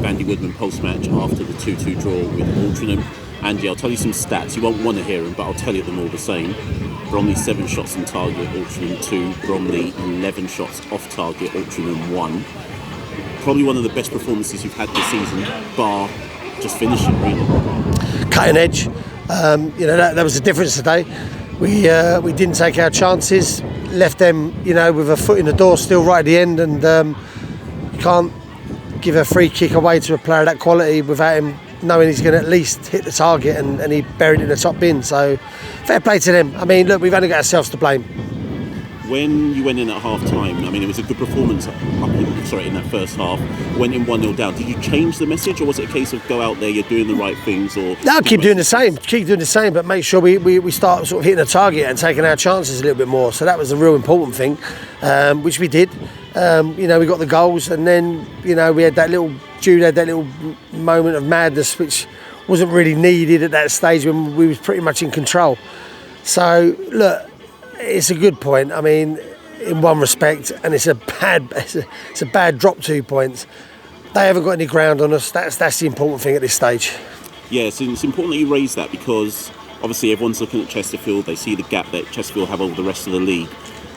with Andy Woodman post-match after the 2-2 draw with Altrincham. Andy, I'll tell you some stats. You won't want to hear them, but I'll tell you them all the same. Bromley 7 shots on target, Altrincham 2. Bromley 11 shots off target, Altrincham 1. Probably one of the best performances you've had this season, bar just finishing, really. Cutting edge. That was the difference today. We didn't take our chances, left them, with a foot in the door still right at the end, and you can't give a free kick away to a player of that quality without him knowing he's going to at least hit the target, and he buried it in the top bin. So fair play to them. I mean, look, we've only got ourselves to blame. When you went in at half-time, I mean, it was a good performance in that first half. Went in 1-0 down. Did you change the message, or was it a case of go out there, you're doing the right things? Or no, keep doing the same, but make sure we start sort of hitting the target and taking our chances a little bit more. So that was a real important thing, which we did. We got the goals, and then, we had that little moment of madness, which wasn't really needed at that stage when we was pretty much in control. So, look, it's a good point. I mean, in one respect, and it's a bad drop 2 points. They haven't got any ground on us. That's the important thing at this stage. Yeah, so it's important that you raise that, because obviously everyone's looking at Chesterfield. They see the gap that Chesterfield have over the rest of the league.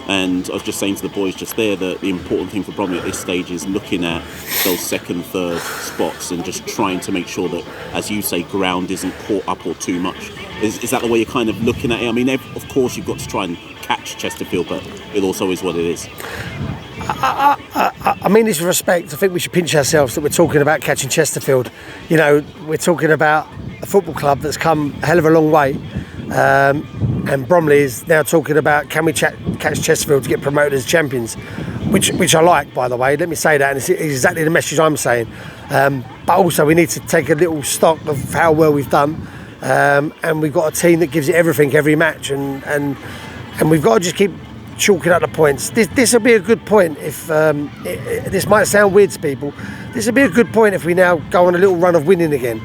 And I was just saying to the boys just there that the important thing for Bromley at this stage is looking at those second, third spots and just trying to make sure that, as you say, ground isn't caught up or too much. Is that the way you're kind of looking at it? I mean, of course you've got to try and catch Chesterfield, but it also is what it is. I mean this with respect. I think we should pinch ourselves that we're talking about catching Chesterfield. We're talking about a football club that's come a hell of a long way. And Bromley is now talking about, can we catch Chesterfield to get promoted as champions, which I like, by the way. Let me say that, and it's exactly the message I'm saying. But also we need to take a little stock of how well we've done, and we've got a team that gives it everything every match, and we've got to just keep chalking up the points. This will be a good point if this might sound weird to people. This will be a good point if we now go on a little run of winning again.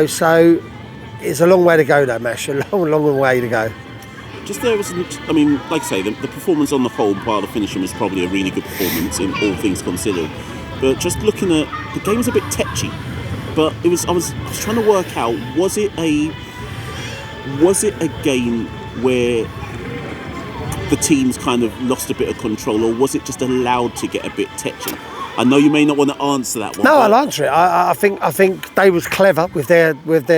So. It's a long way to go, though, Mash. A long way to go. Just there was, I mean, like I say, the performance on the whole, while the finishing was probably a really good performance in all things considered. But just looking at the game was a bit tetchy. But I was trying to work out, was it a game where the teams kind of lost a bit of control, or was it just allowed to get a bit tetchy? I know you may not want to answer that one. No, I'll answer it. I think they was clever with their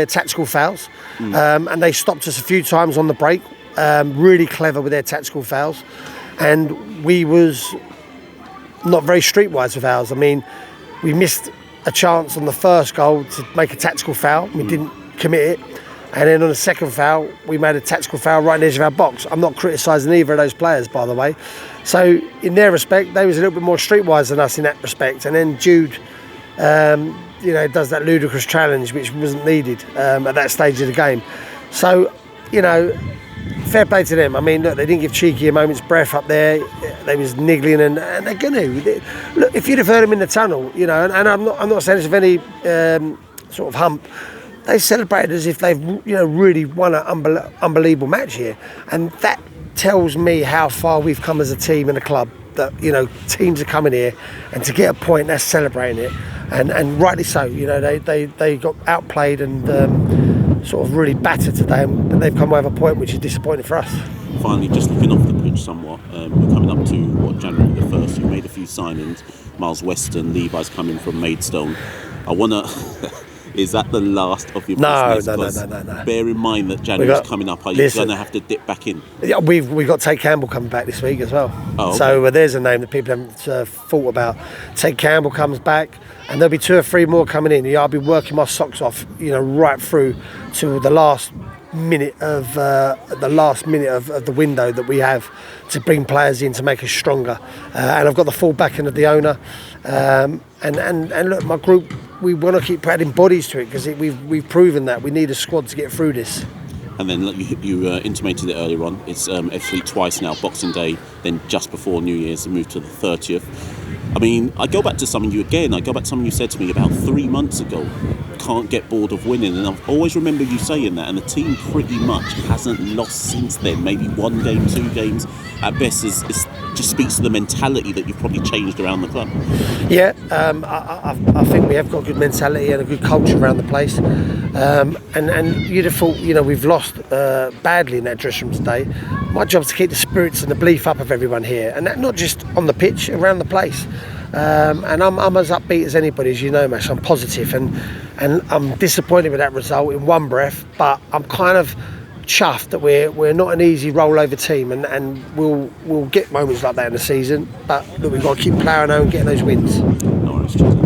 tactical fouls, and they stopped us a few times on the break. Really clever with their tactical fouls, and we was not very streetwise with ours. I mean, we missed a chance on the first goal to make a tactical foul. We didn't commit it, and then on the second foul, we made a tactical foul right on the edge of our box. I'm not criticising either of those players, by the way. So in their respect, they was a little bit more streetwise than us in that respect. And then Jude, does that ludicrous challenge, which wasn't needed at that stage of the game. So, fair play to them. I mean, look, they didn't give Cheeky a moment's breath up there. They was niggling, and they're going to. Look, if you'd have heard them in the tunnel, and I'm not saying this of any sort of hump. They celebrated as if they've, really won an unbelievable match here, and that tells me how far we've come as a team and a club. That teams are coming here, and to get a point, they're celebrating it, and rightly so. They got outplayed and sort of really battered today, and they've come away with a point, which is disappointing for us. Finally, just looking off the pitch somewhat, we're coming up to January the 1st. You made a few signings. Miles Weston, Levi's coming from Maidstone. I wanna. Is that the last of your business? No. Bear in mind that January's coming up. Are you going to have to dip back in? Yeah, we've got Tate Campbell coming back this week as well. Oh, okay. So there's a name that people haven't thought about. Tate Campbell comes back, and there'll be 2 or 3 more coming in. I'll be working my socks off, right through to the last minute of the window that we have to bring players in to make us stronger. And I've got the full backing of the owner. And look, my group, we want to keep adding bodies to it, because we've proven that we need a squad to get through this. And then you intimated it earlier on, it's FC twice now, Boxing Day, then just before New Year's, and moved to the 30th. I mean, I go back to something you said to me about 3 months ago, can't get bored of winning, and I always remember you saying that, and the team pretty much hasn't lost since then. Maybe 1 game, 2 games at best. Is just speaks to the mentality that you've probably changed around the club. Yeah, I think we have got a good mentality and a good culture around the place. And you'd have thought, we've lost badly in that dressing room today. My job's to keep the spirits and the belief up of everyone here, and that not just on the pitch, around the place. And I'm as upbeat as anybody, as you know, Mash. I'm positive, and I'm disappointed with that result in one breath, but I'm kind of chuffed that we're not an easy rollover team, and we'll get moments like that in the season, but look, we've got to keep ploughing on and getting those wins. No worries.